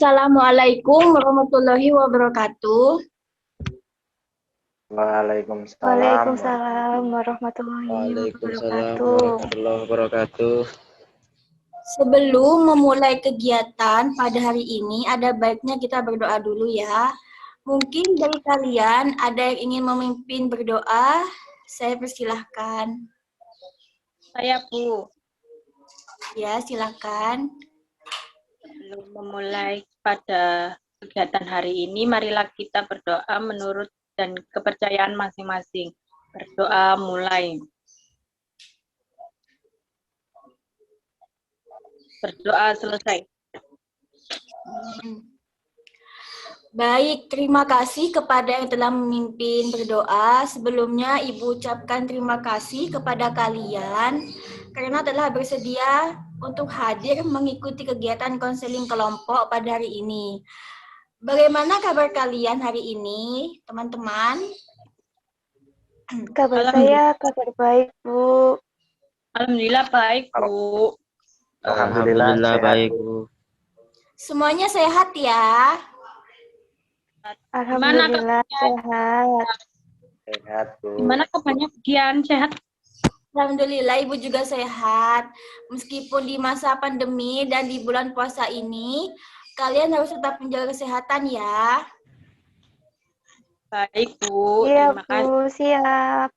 Assalamualaikum warahmatullahi wabarakatuh. Waalaikumsalam Waalaikumsalam warahmatullahi wabarakatuh. warahmatullahi wabarakatuh. Sebelum memulai kegiatan pada hari ini, ada baiknya kita berdoa dulu ya. Mungkin dari kalian ada yang ingin memimpin berdoa, saya persilahkan. Saya Bu, Ya, silakan. sebelum memulai pada kegiatan hari ini, marilah kita berdoa menurut dan kepercayaan masing-masing. Berdoa mulai. Berdoa selesai. Baik, terima kasih kepada yang telah memimpin berdoa. Sebelumnya Ibu ucapkan terima kasih kepada kalian karena telah bersedia untuk hadir mengikuti kegiatan konseling kelompok pada hari ini. Bagaimana kabar kalian hari ini, teman-teman? Kabar saya kabar baik, Bu. Alhamdulillah baik, Bu. Alhamdulillah baik, Bu. Semuanya sehat ya? Alhamdulillah sehat. Sehat, Bu. Gimana kabarnya Gian? Sehat? Alhamdulillah Ibu juga sehat. Meskipun di masa pandemi dan di bulan puasa ini, kalian harus tetap menjaga kesehatan ya. Baik, Bu. Iya, Terima kasih. Bu, siap.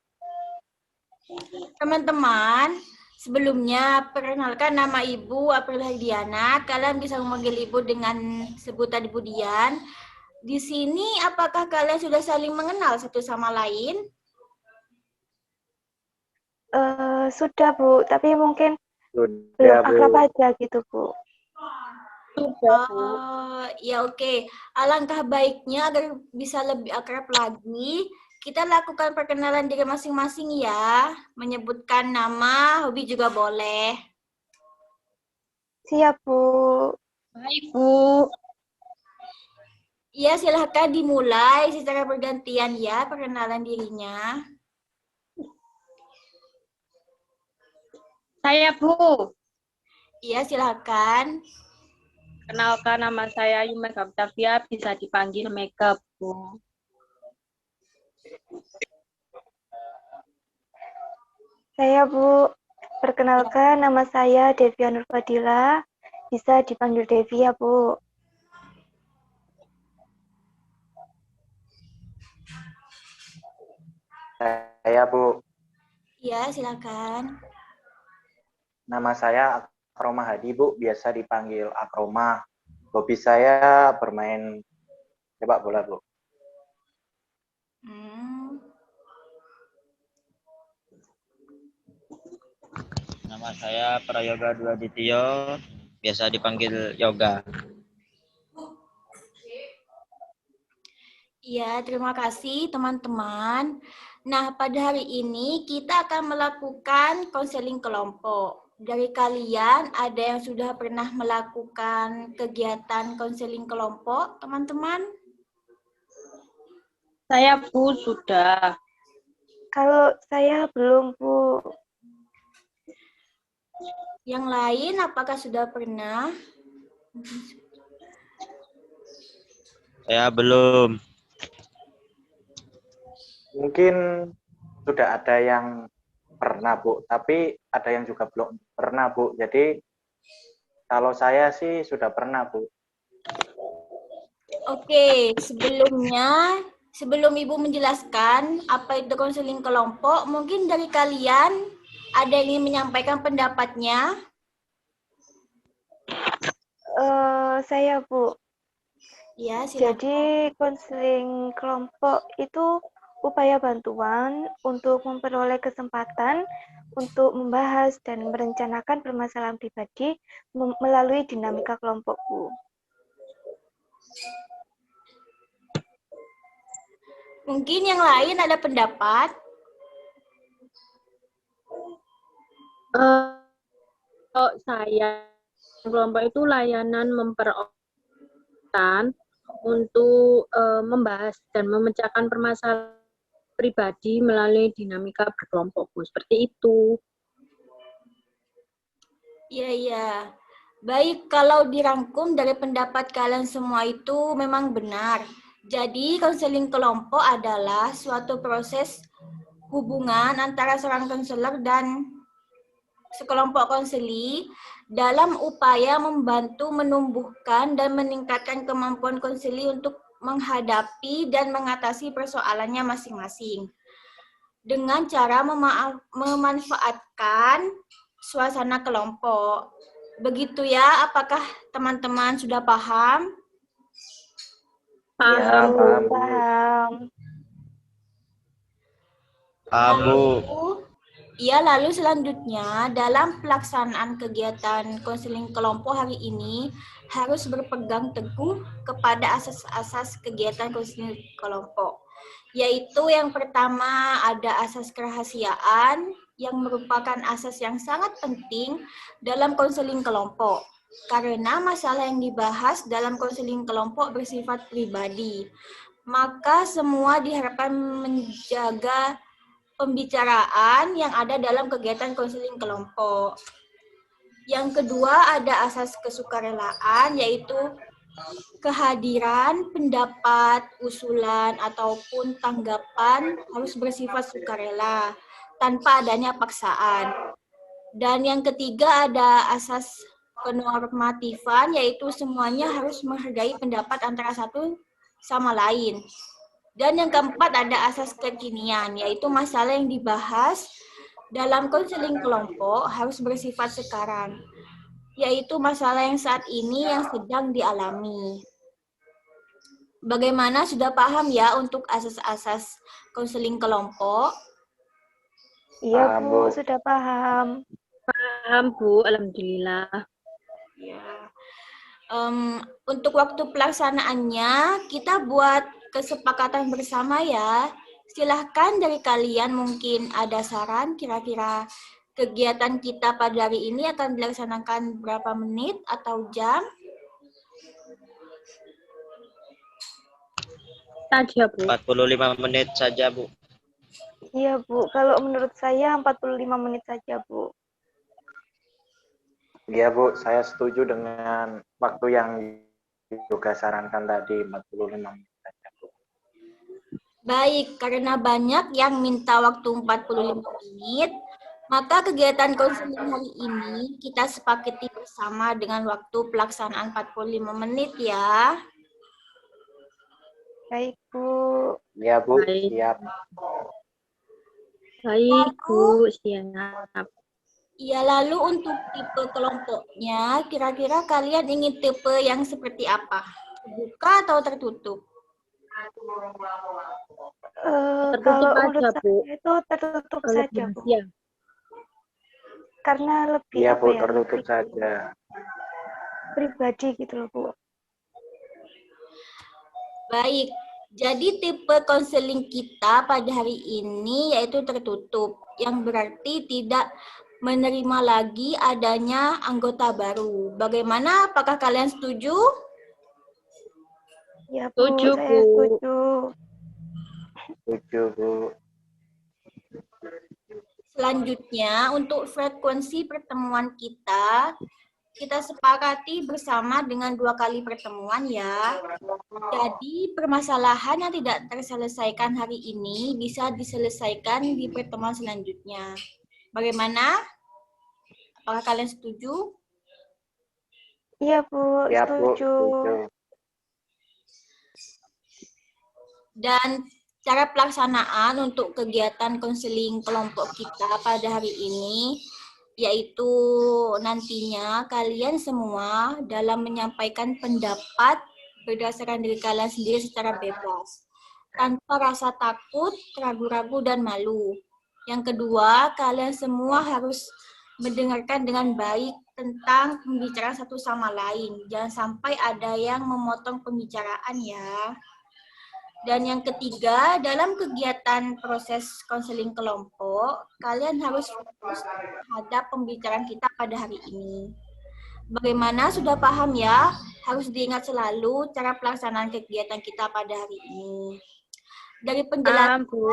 Teman-teman, sebelumnya perkenalkan nama Ibu April Hadiana. Kalian bisa memanggil Ibu dengan sebutan Ibu Dian. Di sini apakah kalian sudah saling mengenal satu sama lain? Sudah, Bu, tapi mungkin belum Sudah, akrab Bu. aja gitu, Bu. Sudah, Bu. Ya oke. Alangkah baiknya agar bisa lebih akrab lagi, kita lakukan perkenalan diri masing-masing ya. Menyebutkan nama, hobi juga boleh. Siap, Bu. Baik, Bu. Ya, silahkan dimulai secara bergantian ya perkenalan dirinya. Saya, Bu. Iya, silahkan. Kenalkan, nama saya Yumega Octavia, bisa dipanggil Mega, Bu. Saya, Bu. Perkenalkan, nama saya Devia Nurfadila. Bisa dipanggil Devi ya, Bu. Saya, Bu. Iya, silahkan. Nama saya Akroma Hadi, Bu. Biasa dipanggil Akroma. Hobi saya bermain sepak bola, Bu. Nama saya Prayoga Duadityo, biasa dipanggil Yoga. Iya, terima kasih teman-teman. Nah, pada hari ini kita akan melakukan konseling kelompok. Dari kalian ada yang sudah pernah melakukan kegiatan konseling kelompok, teman-teman? Saya, Bu, sudah. Kalau saya belum, Bu. Yang lain apakah sudah pernah? Saya belum. Mungkin sudah ada yang pernah, Bu. Tapi ada yang juga belum pernah, Bu. Jadi, kalau saya sih sudah pernah, Bu. Oke, sebelum Ibu menjelaskan apa itu konseling kelompok, mungkin dari kalian ada yang ingin menyampaikan pendapatnya? Saya, Bu. Ya, silakan. Jadi, konseling kelompok itu upaya bantuan untuk memperoleh kesempatan untuk membahas dan merencanakan permasalahan pribadi melalui dinamika kelompok, Bu. Mungkin yang lain ada pendapat? Kalau saya, kelompok itu layanan memperolehkan untuk membahas dan memecahkan permasalahan pribadi melalui dinamika berkelompok, Bu. Seperti itu. Iya. Baik, kalau dirangkum dari pendapat kalian semua itu memang benar. Jadi, konseling kelompok adalah suatu proses hubungan antara seorang konselor dan sekelompok konseli dalam upaya membantu menumbuhkan dan meningkatkan kemampuan konseli untuk menghadapi dan mengatasi persoalannya masing-masing dengan cara memanfaatkan suasana kelompok. Begitu ya, apakah teman-teman sudah paham? Ya, Paham, Bu. paham, Bu. Paham. Paham, Bu. Lalu selanjutnya dalam pelaksanaan kegiatan konseling kelompok hari ini harus berpegang teguh kepada asas-asas kegiatan konseling kelompok. Yaitu yang pertama ada asas kerahasiaan yang merupakan asas yang sangat penting dalam konseling kelompok. Karena masalah yang dibahas dalam konseling kelompok bersifat pribadi, maka semua diharapkan menjaga pembicaraan yang ada dalam kegiatan konseling kelompok. Yang kedua ada asas kesukarelaan, yaitu kehadiran, pendapat, usulan, ataupun tanggapan harus bersifat sukarela tanpa adanya paksaan. Dan yang ketiga ada asas kenormatifan, yaitu semuanya harus menghargai pendapat antara satu sama lain. Dan yang keempat ada asas kekinian, yaitu masalah yang dibahas dalam konseling kelompok harus bersifat sekarang, yaitu masalah yang saat ini yang sedang dialami. Bagaimana, sudah paham ya untuk asas-asas konseling kelompok? Iya, Paham, Bu, Bu. sudah paham. Paham, Bu. Alhamdulillah. Ya. Untuk waktu pelaksanaannya kita buat kesepakatan bersama ya. Silahkan dari kalian mungkin ada saran kira-kira kegiatan kita pada hari ini akan dilaksanakan berapa menit atau jam? Saja, Bu. 45 menit saja, Bu. Iya, Bu. Kalau menurut saya 45 menit saja, Bu. Iya, Bu, saya setuju dengan waktu yang juga sarankan tadi, 45 menit saja, Bu. Baik, karena banyak yang minta waktu 45 menit, maka kegiatan konseling hari ini kita sepakati bersama dengan waktu pelaksanaan 45 menit ya. Baik, Bu. Iya, Bu, Baik. siap. Baik, Bu. Siap. Ya, lalu untuk tipe kelompoknya, kira-kira kalian ingin tipe yang seperti apa? Terbuka atau tertutup? Tertutup Kalau aja, menurut Bu. saya itu tertutup Kalau saja, Bu. rahasia. Karena lebih Iya, apa Bu, ya, tertutup lebih saja. pribadi gitu loh, Bu. Baik, jadi tipe konseling kita pada hari ini yaitu tertutup, yang berarti tidak menerima lagi adanya anggota baru. Bagaimana? Apakah kalian setuju? Ya, Bu, Setuju, saya Bu. setuju. Setuju, Bu. Selanjutnya, untuk frekuensi pertemuan kita sepakati bersama dengan 2 kali pertemuan ya. Jadi, permasalahan yang tidak terselesaikan hari ini bisa diselesaikan di pertemuan selanjutnya. Bagaimana? Apakah kalian setuju? Iya, Bu, Siap, Bu, setuju. setuju. Dan cara pelaksanaan untuk kegiatan konseling kelompok kita pada hari ini, yaitu nantinya kalian semua dalam menyampaikan pendapat berdasarkan diri kalian sendiri secara bebas, tanpa rasa takut, ragu-ragu, dan malu. Yang kedua, kalian semua harus mendengarkan dengan baik tentang pembicaraan satu sama lain. Jangan sampai ada yang memotong pembicaraan ya. Dan yang ketiga, dalam kegiatan proses konseling kelompok, kalian harus fokus terhadap pembicaraan kita pada hari ini. Bagaimana, sudah paham ya? Harus diingat selalu cara pelaksanaan kegiatan kita pada hari ini. Dari Paham, Bu.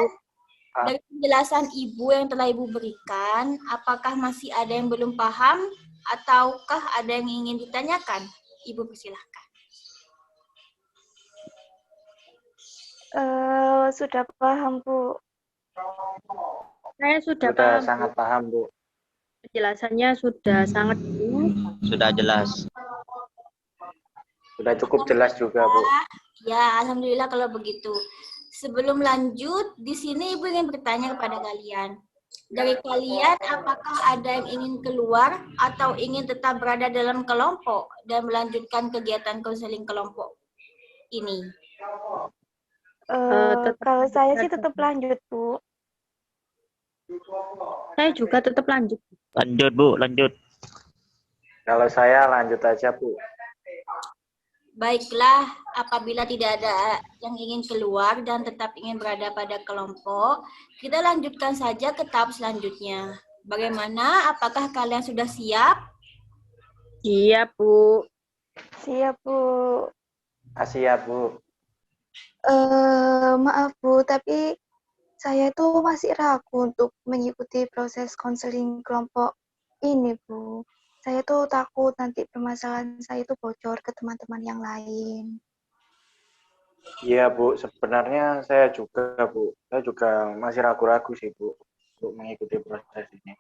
penjelasan Ibu yang telah Ibu berikan, apakah masih ada yang belum paham? Ataukah ada yang ingin ditanyakan? Ibu persilahkan. Sudah paham, Bu. Saya sudah Sudah paham, sangat Bu. paham, Bu. Penjelasannya sudah sangat jelas. Sudah jelas. Sudah cukup jelas juga, Bu. Ya, alhamdulillah kalau begitu. Sebelum lanjut, di sini Ibu ingin bertanya kepada kalian. Dari kalian, apakah ada yang ingin keluar atau ingin tetap berada dalam kelompok dan melanjutkan kegiatan konseling kelompok ini? Kalau saya sih tetap lanjut, Bu. Saya juga tetap lanjut. Lanjut, Bu, lanjut. Kalau saya lanjut aja, Bu. Baiklah, apabila tidak ada yang ingin keluar dan tetap ingin berada pada kelompok, kita lanjutkan saja ke tahap selanjutnya. Bagaimana? Apakah kalian sudah siap? Iya, Bu. Siap, Bu. Siap, Bu. Maaf, Bu, tapi saya tuh masih ragu untuk mengikuti proses konseling kelompok ini, Bu. Saya tuh takut nanti permasalahan saya itu bocor ke teman-teman yang lain. Iya, Bu. Sebenarnya saya juga, Bu. Saya juga masih ragu-ragu sih, Bu, untuk mengikuti proses ini.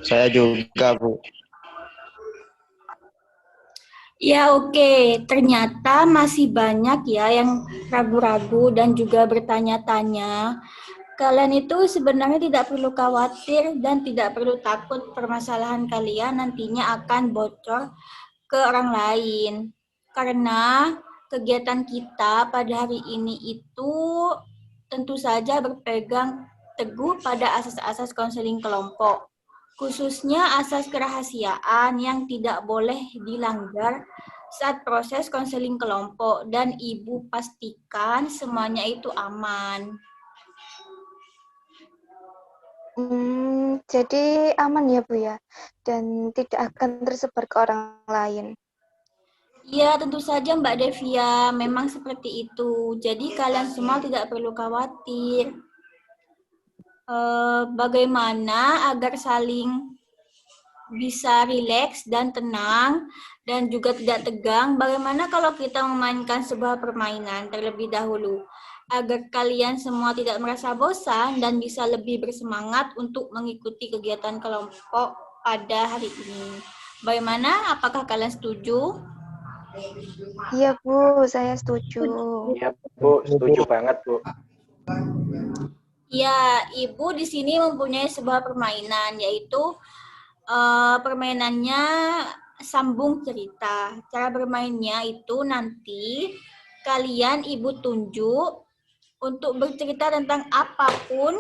Saya juga, Bu. Ya oke, ternyata masih banyak ya yang ragu-ragu dan juga bertanya-tanya. Kalian itu sebenarnya tidak perlu khawatir dan tidak perlu takut permasalahan kalian nantinya akan bocor ke orang lain. Karena kegiatan kita pada hari ini itu tentu saja berpegang teguh pada asas-asas konseling kelompok. Khususnya asas kerahasiaan yang tidak boleh dilanggar saat proses konseling kelompok dan Ibu pastikan semuanya itu aman. Jadi aman ya, Bu ya, dan tidak akan tersebar ke orang lain. Ya, tentu saja Mbak Devia, memang seperti itu. Jadi kalian semua tidak perlu khawatir. Bagaimana agar saling bisa rileks dan tenang dan juga tidak tegang? Bagaimana kalau kita memainkan sebuah permainan terlebih dahulu? Agar kalian semua tidak merasa bosan dan bisa lebih bersemangat untuk mengikuti kegiatan kelompok pada hari ini. Bagaimana? Apakah kalian setuju? Iya, Bu, saya setuju. Iya, Bu. Setuju banget, Bu. Ya, Ibu di sini mempunyai sebuah permainan, yaitu permainannya sambung cerita. Cara bermainnya itu nanti kalian Ibu tunjuk untuk bercerita tentang apapun,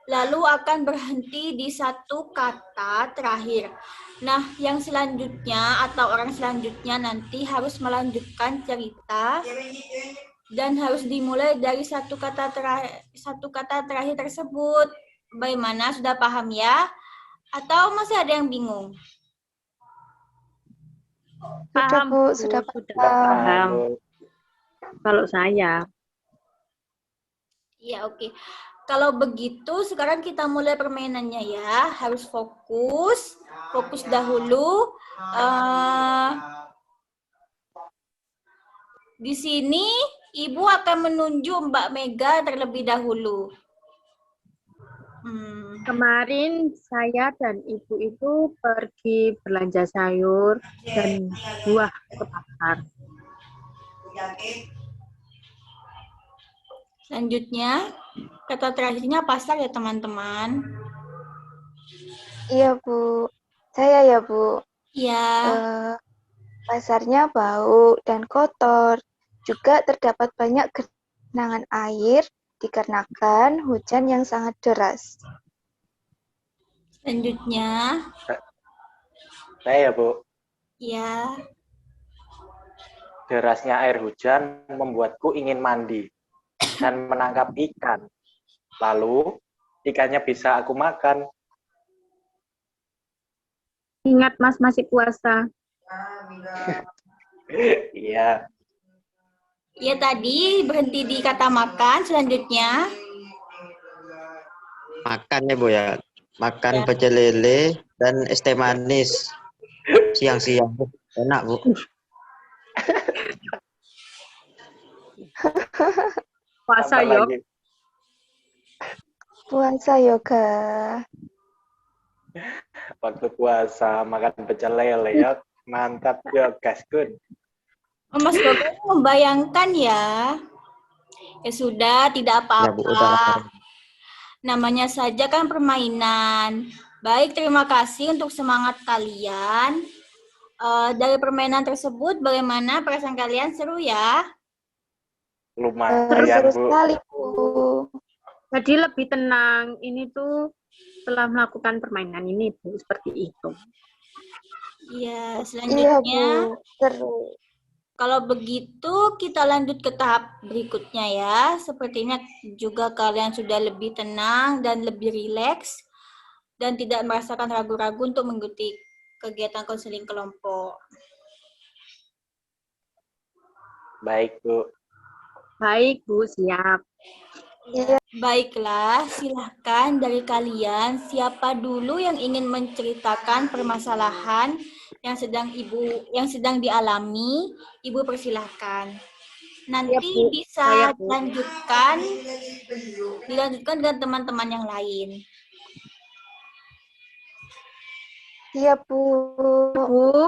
lalu akan berhenti di satu kata terakhir. Nah, yang selanjutnya atau orang selanjutnya nanti harus melanjutkan cerita dan harus dimulai dari satu kata terakhir tersebut. Bagaimana? Sudah paham ya? Atau masih ada yang bingung? Sudah, Paham, Bu, Bu. sudah Sudah paham. paham. Bu. Kalau saya. Iya, oke. Kalau begitu, sekarang kita mulai permainannya ya. Harus fokus. Fokus dahulu. Di sini, Ibu akan menunjuk Mbak Mega terlebih dahulu. Kemarin saya dan Ibu itu pergi belanja sayur dan buah ke pasar. Selanjutnya, kata terakhirnya pasar ya teman-teman. Iya, Bu. Saya ya, Bu. Iya. Pasarnya bau dan kotor. Juga terdapat banyak genangan air dikarenakan hujan yang sangat deras. Selanjutnya, Saya ya, Bu. ya. Derasnya air hujan membuatku ingin mandi dan menangkap ikan. Lalu, ikannya bisa aku makan. Ingat, Mas, masih puasa. Iya. Ya tadi berhenti di kata makan. Selanjutnya, makan ya Bu ya. Makan Ya. pecel lele dan es teh manis siang-siang. Enak Bu. Puasa Tambah yok. lagi. Puasa yoga. Waktu puasa makan pecel lele ya. Mantap ya, gaskun. Oh, Mas Yoga ini membayangkan ya. Ya sudah, tidak Ya Bu, udah lapar. apa-apa. Namanya saja kan permainan. Baik, terima kasih untuk semangat kalian. Dari permainan tersebut, bagaimana perasaan kalian? Seru ya? Lumayan, Seru Bu. sekali, Bu. Jadi lebih tenang. Ini tuh setelah melakukan permainan ini, Bu, seperti itu. Iya, Iya, selanjutnya. Bu. Seru. Kalau begitu, kita lanjut ke tahap berikutnya ya. Sepertinya juga kalian sudah lebih tenang dan lebih rileks dan tidak merasakan ragu-ragu untuk mengikuti kegiatan konseling kelompok. Baik, Bu. Baik, Bu, siap. Iya. Baiklah, silahkan dari kalian siapa dulu yang ingin menceritakan permasalahan yang sedang dialami, Ibu persilahkan. Nanti Ya, Bu. bisa Saya, Bu. dilanjutkan dengan teman-teman yang lain. Iya, Bu. Bu.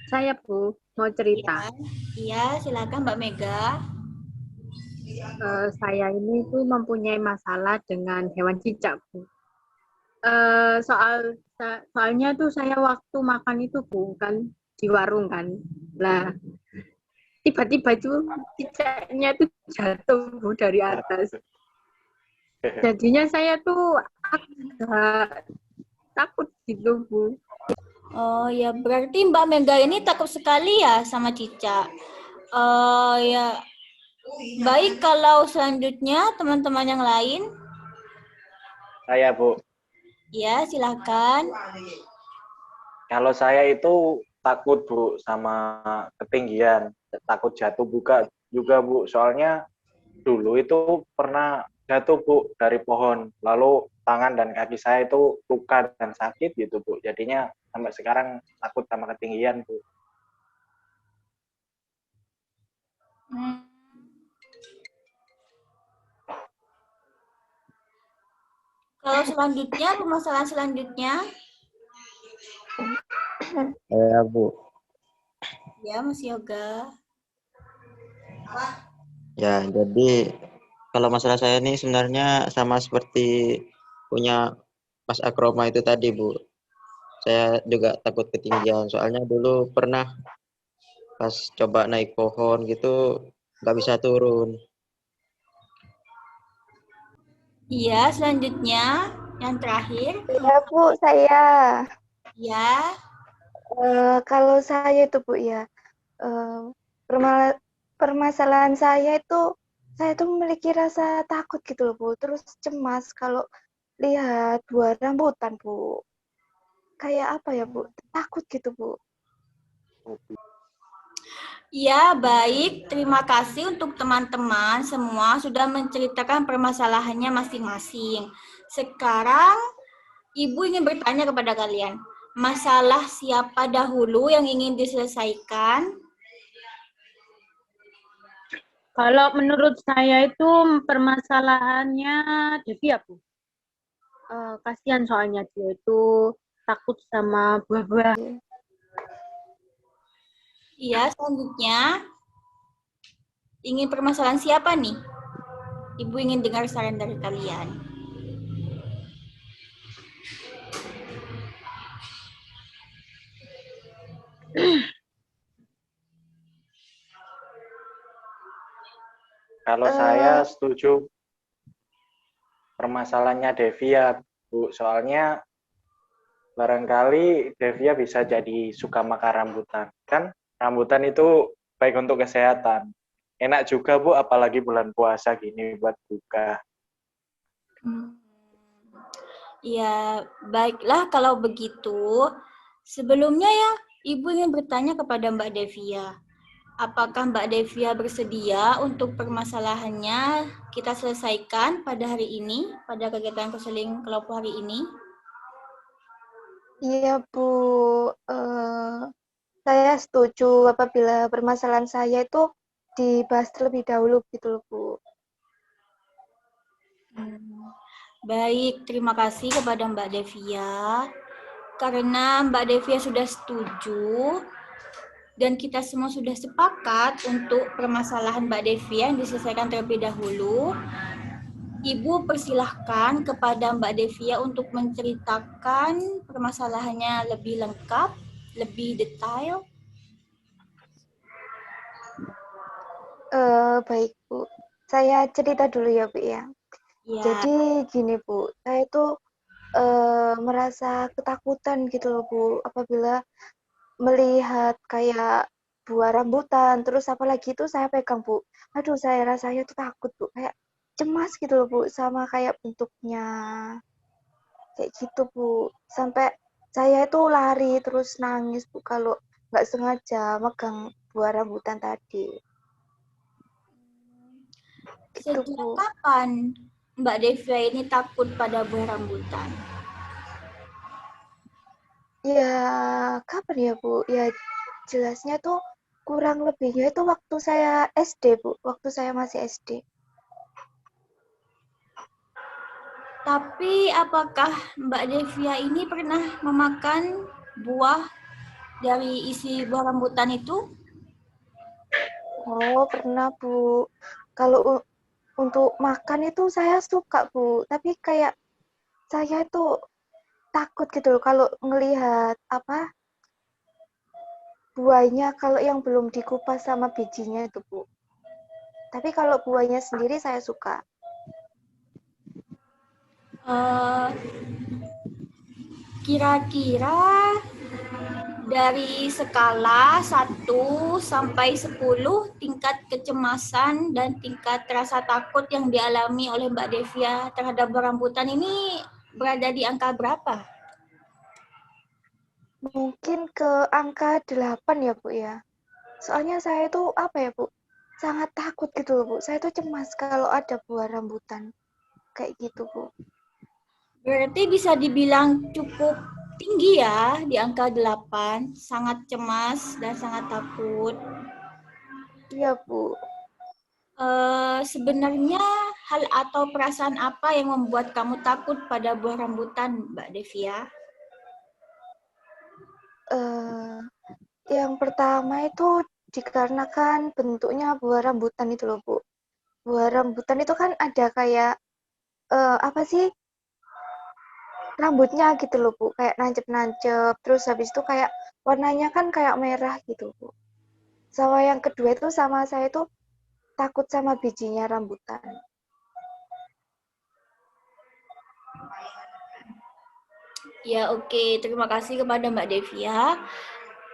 Saya, Bu, mau cerita. Iya, silakan Mbak Mega. Saya ini tuh mempunyai masalah dengan hewan cicak, Bu. Soalnya tuh saya waktu makan itu, Bu, kan di warung kan. Lah, tiba-tiba tuh cicaknya tuh jatuh, Bu, dari atas. Jadinya saya tuh agak takut gitu, Bu. Oh ya, berarti Mbak Mega ini takut sekali ya sama cicak. Ya, baik kalau selanjutnya teman-teman yang lain. Saya, Bu. Ya, silakan. Kalau saya itu takut, Bu, sama ketinggian. Takut jatuh juga, Bu. Soalnya dulu itu pernah jatuh, Bu, dari pohon. Lalu tangan dan kaki saya itu luka dan sakit gitu, Bu. Jadinya sampai sekarang takut sama ketinggian, Bu. Kalau selanjutnya, permasalahan selanjutnya. Ya Bu. Ya, Mas Yoga. Ya, jadi kalau masalah saya ini sebenarnya sama seperti punya Mas Akroma itu tadi, Bu. Saya juga takut ketinggian. Soalnya dulu pernah pas coba naik pohon gitu, nggak bisa turun. Iya, selanjutnya yang terakhir. Iya, Bu, saya. Ya. Kalau saya itu, Bu, ya, permasalahan saya itu memiliki rasa takut gitu loh, Bu. Terus cemas kalau lihat buah rambutan, Bu. Kayak apa ya, Bu? Takut gitu, Bu. Ya, baik. Terima kasih untuk teman-teman semua sudah menceritakan permasalahannya masing-masing. Sekarang, Ibu ingin bertanya kepada kalian. Masalah siapa dahulu yang ingin diselesaikan? Kalau menurut saya itu permasalahannya Devi ya, Bu. Kasihan soalnya dia itu takut sama buah-buah. Iya, selanjutnya. Ingin permasalahan siapa nih? Ibu ingin dengar saran dari kalian. Kalau saya setuju permasalahannya Devia, Bu. Soalnya barangkali Devia bisa jadi suka makan rambutan. Kan rambutan itu baik untuk kesehatan. Enak juga, Bu, apalagi bulan puasa gini buat buka. Ya, baiklah kalau begitu. Sebelumnya ya, Ibu ingin bertanya kepada Mbak Devia. apakah Mbak Devia bersedia untuk permasalahannya kita selesaikan pada hari ini, pada kegiatan konseling kelompok hari ini? Iya, Bu. Saya setuju apabila permasalahan saya itu dibahas terlebih dahulu gitu loh, Bu. Baik, terima kasih kepada Mbak Devia. Karena Mbak Devia sudah setuju dan kita semua sudah sepakat untuk permasalahan Mbak Devia yang diselesaikan terlebih dahulu, Ibu persilahkan kepada Mbak Devia untuk menceritakan permasalahannya lebih lengkap, lebih detail. Baik, Bu. Saya cerita dulu ya, Bu ya. Ya, Jadi gini, Bu. Saya itu merasa ketakutan gitu loh, Bu, apabila melihat kayak buah rambutan, terus apalagi itu saya pegang, Bu. Aduh, saya rasanya tuh takut, Bu. Kayak cemas gitu loh, Bu, sama kayak bentuknya. Kayak gitu, Bu. Sampai saya itu lari terus nangis, Bu, kalau nggak sengaja megang buah rambutan tadi. Gitu, sejak Bu. kapan Mbak Devia ini takut pada buah rambutan? Ya, kapan ya, Bu? Ya, jelasnya tuh kurang lebihnya itu waktu saya SD, Bu. Waktu saya masih SD. Tapi apakah Mbak Devia ini pernah memakan buah dari isi buah rambutan itu? Oh, pernah, Bu. Kalau untuk makan itu saya suka, Bu. Tapi kayak saya itu takut gitu loh kalau ngelihat apa buahnya kalau yang belum dikupas sama bijinya itu, Bu. Tapi kalau buahnya sendiri saya suka. Eh, Kira-kira dari skala 1 sampai 10 tingkat kecemasan dan tingkat rasa takut yang dialami oleh Mbak Devia terhadap buah rambutan ini berada di angka berapa? Mungkin ke angka 8 ya, Bu ya. Soalnya saya itu apa ya, Bu? Sangat takut gitu loh, Bu. Saya tuh cemas kalau ada buah rambutan. Kayak gitu, Bu. Berarti bisa dibilang cukup tinggi ya di angka 8, sangat cemas dan sangat takut. Iya, Bu. Sebenarnya hal atau perasaan apa yang membuat kamu takut pada buah rambutan, Mbak Devia? Eh, yang pertama itu dikarenakan bentuknya buah rambutan itu loh, Bu. Buah rambutan itu kan ada kayak apa sih? Rambutnya gitu loh, Bu. Kayak nancep-nancep. Terus habis itu kayak warnanya kan kayak merah gitu, Bu. Sama yang kedua itu sama saya itu takut sama bijinya rambutan. Ya, oke. Terima kasih kepada Mbak Devia.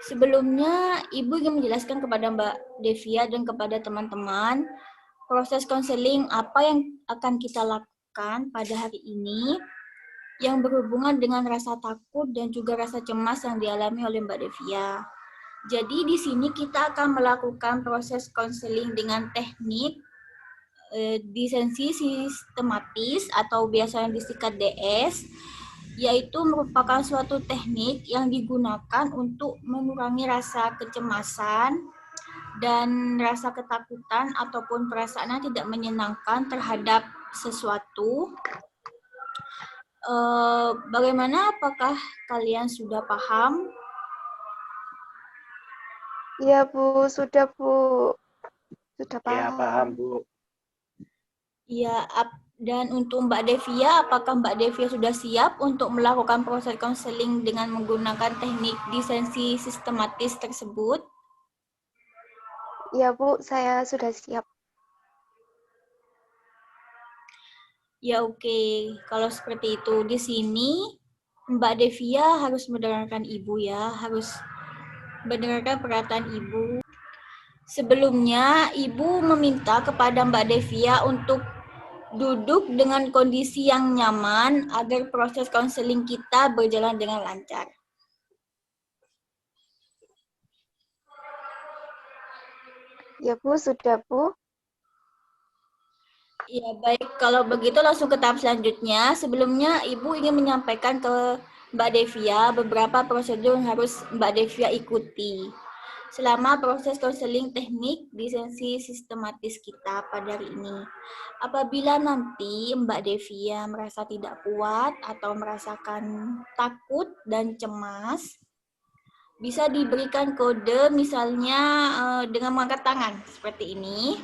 Sebelumnya, Ibu ingin menjelaskan kepada Mbak Devia dan kepada teman-teman proses konseling apa yang akan kita lakukan pada hari ini yang berhubungan dengan rasa takut dan juga rasa cemas yang dialami oleh Mbak Devia. Jadi di sini kita akan melakukan proses konseling dengan teknik disensi sistematis atau biasanya disingkat DS, yaitu merupakan suatu teknik yang digunakan untuk mengurangi rasa kecemasan dan rasa ketakutan ataupun perasaan yang tidak menyenangkan terhadap sesuatu. Bagaimana, apakah kalian sudah paham? Iya, Bu. Sudah, Bu. Sudah Ya, paham, paham. Bu. Ya, dan untuk Mbak Devia, apakah Mbak Devia sudah siap untuk melakukan proses konseling dengan menggunakan teknik disensi sistematis tersebut? Iya, Bu. Saya sudah siap. Ya, oke. Kalau seperti itu, di sini Mbak Devia harus mendengarkan Ibu ya, harus mendengarkan perkataan Ibu. Sebelumnya, Ibu meminta kepada Mbak Devia untuk duduk dengan kondisi yang nyaman agar proses konseling kita berjalan dengan lancar. Ya Bu, sudah Bu. Ya baik, kalau begitu langsung ke tahap selanjutnya. Sebelumnya Ibu ingin menyampaikan ke Mbak Devia beberapa prosedur yang harus Mbak Devia ikuti selama proses konseling teknik di sesi sistematis kita pada hari ini. Apabila nanti Mbak Devia merasa tidak kuat atau merasakan takut dan cemas, bisa diberikan kode misalnya dengan mengangkat tangan seperti ini.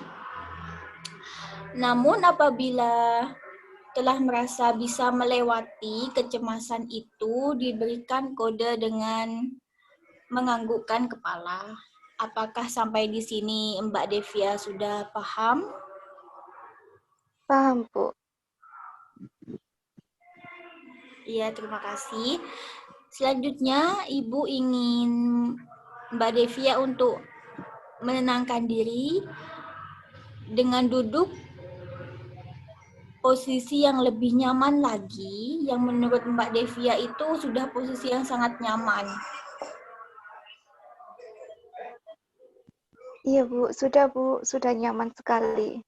Namun apabila telah merasa bisa melewati kecemasan itu, diberikan kode dengan menganggukkan kepala. Apakah sampai di sini Mbak Devia sudah paham? Paham Bu. Iya, terima kasih. Selanjutnya, Ibu ingin Mbak Devia untuk menenangkan diri dengan duduk posisi yang lebih nyaman lagi, yang menurut Mbak Devia itu sudah posisi yang sangat nyaman. Iya Bu, sudah nyaman sekali.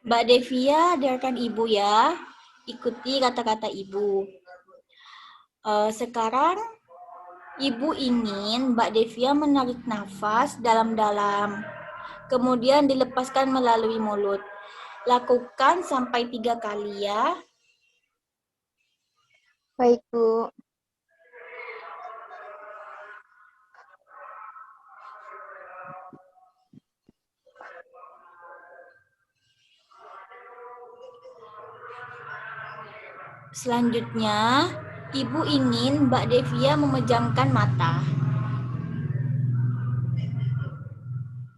Mbak Devia, dengarkan Ibu ya. Ikuti kata-kata Ibu. Sekarang Ibu ingin Mbak Devia menarik nafas dalam-dalam. Kemudian dilepaskan melalui mulut. Lakukan sampai 3 kali ya. Baik Bu. Selanjutnya, Ibu ingin Mbak Devia memejamkan mata.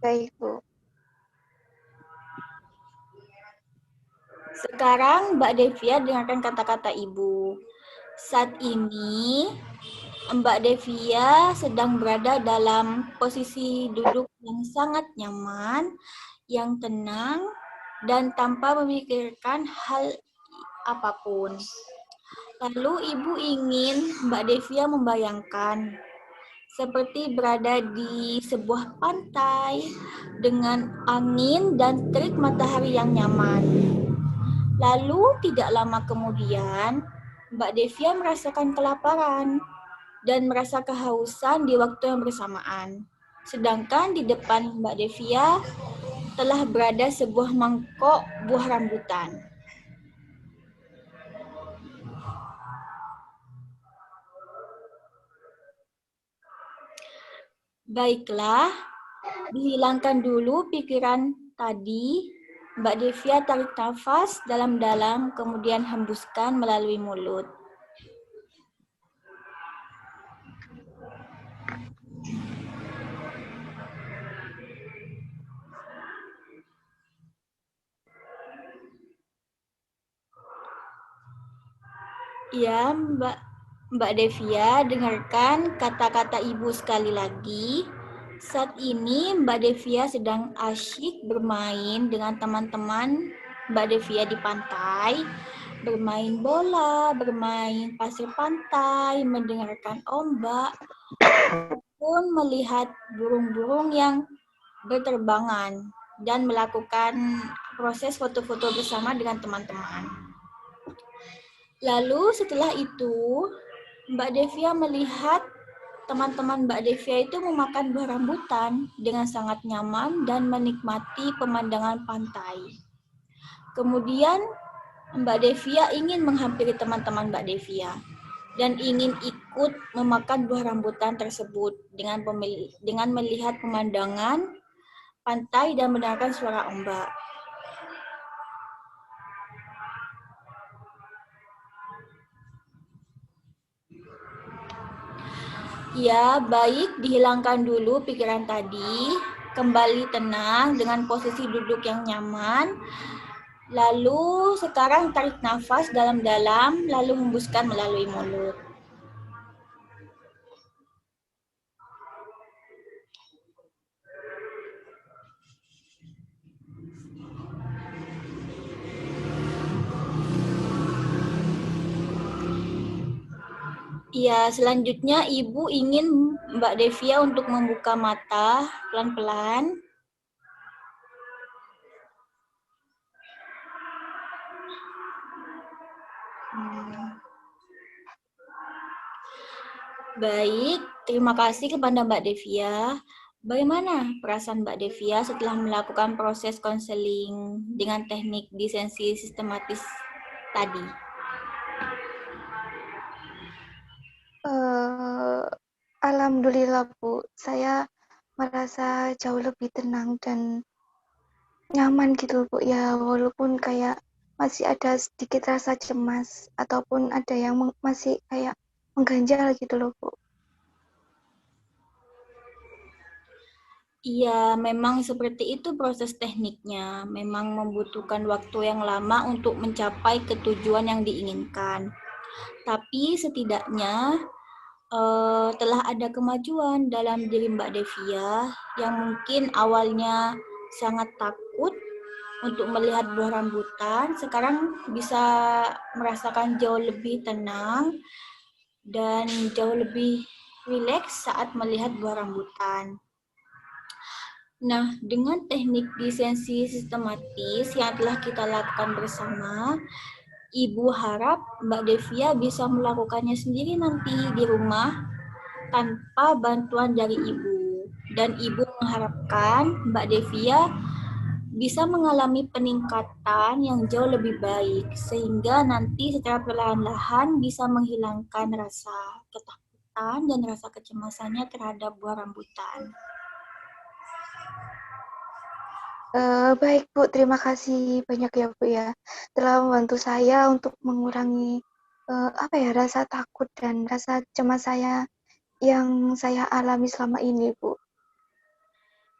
Baik Bu. Sekarang Mbak Devia dengarkan kata-kata Ibu. Saat ini Mbak Devia sedang berada dalam posisi duduk yang sangat nyaman, yang tenang, dan tanpa memikirkan hal apapun. Lalu Ibu ingin Mbak Devia membayangkan seperti berada di sebuah pantai dengan angin dan terik matahari yang nyaman. Lalu tidak lama kemudian, Mbak Devia merasakan kelaparan dan merasa kehausan di waktu yang bersamaan. Sedangkan di depan Mbak Devia telah berada sebuah mangkok buah rambutan. Baiklah, dihilangkan dulu pikiran tadi. Mbak Devia tarik nafas dalam-dalam, kemudian hembuskan melalui mulut. Ya, Mbak Devia, dengarkan kata-kata Ibu sekali lagi. Saat ini Mbak Devia sedang asyik bermain dengan teman-teman Mbak Devia di pantai, bermain bola, bermain pasir pantai, mendengarkan ombak, pun melihat burung-burung yang berterbangan dan melakukan proses foto-foto bersama dengan teman-teman. Lalu setelah itu, Mbak Devia melihat teman-teman Mbak Devia itu memakan buah rambutan dengan sangat nyaman dan menikmati pemandangan pantai. Kemudian Mbak Devia ingin menghampiri teman-teman Mbak Devia dan ingin ikut memakan buah rambutan tersebut dengan melihat pemandangan pantai dan mendengarkan suara ombak. Ya, baik, dihilangkan dulu pikiran tadi, kembali tenang dengan posisi duduk yang nyaman. Lalu sekarang tarik nafas dalam-dalam, lalu hembuskan melalui mulut. Ya, selanjutnya Ibu ingin Mbak Devia untuk membuka mata pelan-pelan. Baik, terima kasih kepada Mbak Devia. Bagaimana perasaan Mbak Devia setelah melakukan proses konseling dengan teknik disensi sistematis tadi? Alhamdulillah Bu, saya merasa jauh lebih tenang dan nyaman gitu Bu ya, walaupun kayak masih ada sedikit rasa cemas ataupun ada yang masih kayak mengganjal gitu loh Bu. Iya, memang seperti itu proses tekniknya. Memang membutuhkan waktu yang lama untuk mencapai ketujuan yang diinginkan. Tapi setidaknya telah ada kemajuan dalam diri Mbak Devia yang mungkin awalnya sangat takut untuk melihat buah rambutan, sekarang bisa merasakan jauh lebih tenang dan jauh lebih rileks saat melihat buah rambutan. Nah, dengan teknik disensi sistematis yang telah kita lakukan bersama, Ibu harap Mbak Devia bisa melakukannya sendiri nanti di rumah tanpa bantuan dari Ibu. Dan Ibu mengharapkan Mbak Devia bisa mengalami peningkatan yang jauh lebih baik, sehingga nanti secara perlahan-lahan bisa menghilangkan rasa ketakutan dan rasa kecemasannya terhadap buah rambutan. Baik Bu, terima kasih banyak ya Bu ya, telah membantu saya untuk mengurangi rasa takut dan rasa cemas saya yang saya alami selama ini Bu.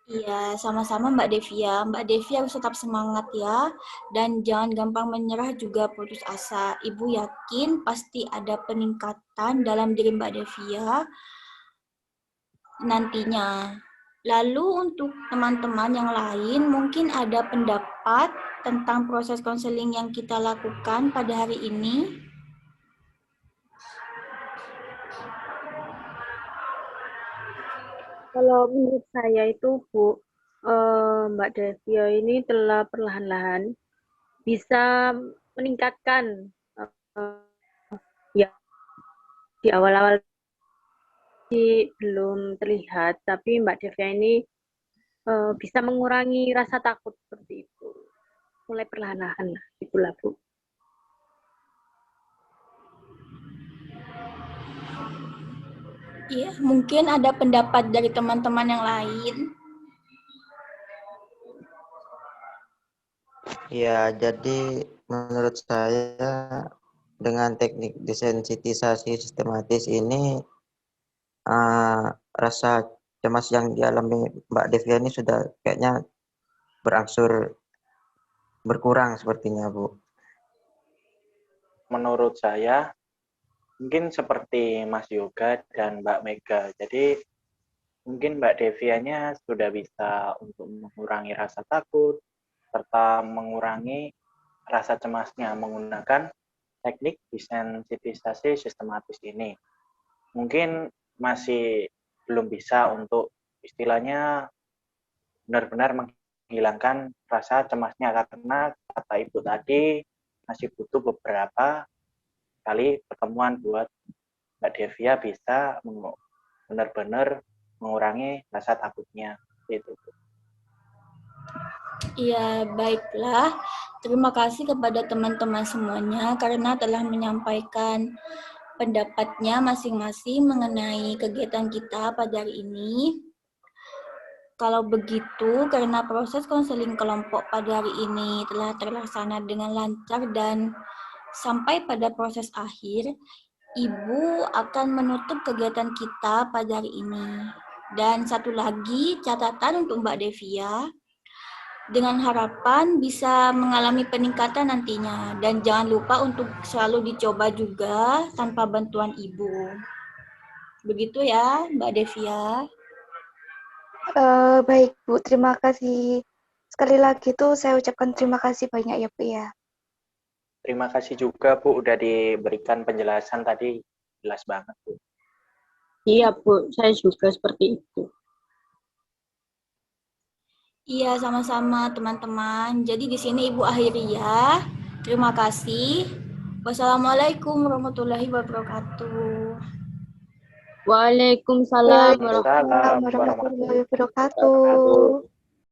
Iya, sama-sama Mbak Devia. Mbak Devia harus tetap semangat ya, dan jangan gampang menyerah juga putus asa. Ibu yakin pasti ada peningkatan dalam diri Mbak Devia nantinya. Lalu untuk teman-teman yang lain mungkin ada pendapat tentang proses konseling yang kita lakukan pada hari ini. Kalau menurut saya itu Bu, Mbak Devia ini telah perlahan-lahan bisa meningkatkan ya di awal-awal belum terlihat, tapi Mbak Devia ini bisa mengurangi rasa takut seperti itu. Mulai perlahan-lahan lah, itulah Bu. Iya, mungkin ada pendapat dari teman-teman yang lain. Ya, jadi menurut saya dengan teknik desensitisasi sistematis ini rasa cemas yang dialami Mbak Devia ini sudah kayaknya berangsur berkurang sepertinya, Bu. Menurut saya, mungkin seperti Mas Yoga dan Mbak Mega. Jadi, mungkin Mbak Devianya sudah bisa untuk mengurangi rasa takut, serta mengurangi rasa cemasnya menggunakan teknik desensitisasi sistematis ini. Mungkin masih belum bisa untuk istilahnya benar-benar menghilangkan rasa cemasnya, karena kata Ibu tadi masih butuh beberapa kali pertemuan buat Mbak Devia bisa benar-benar mengurangi rasa takutnya. Itu. Iya, baiklah. Terima kasih kepada teman-teman semuanya karena telah menyampaikan pendapatnya masing-masing mengenai kegiatan kita pada hari ini. Kalau begitu, karena proses konseling kelompok pada hari ini telah terlaksana dengan lancar dan sampai pada proses akhir, Ibu akan menutup kegiatan kita pada hari ini. Dan satu lagi catatan untuk Mbak Devia, dengan harapan bisa mengalami peningkatan nantinya. Dan jangan lupa untuk selalu dicoba juga tanpa bantuan Ibu. Begitu ya, Mbak Devia. Baik Bu, terima kasih. Sekali lagi tuh saya ucapkan terima kasih banyak ya Bu ya. Terima kasih juga Bu udah diberikan penjelasan tadi, jelas banget Bu. Iya, Bu. Saya juga seperti itu. Iya, sama-sama teman-teman. Jadi di sini Ibu akhiri ya. Terima kasih. Wassalamualaikum warahmatullahi wabarakatuh. Waalaikumsalam Waalaikumsalam warahmatullahi Waalaikumsalam warahmatullahi warahmatullahi wabarakatuh.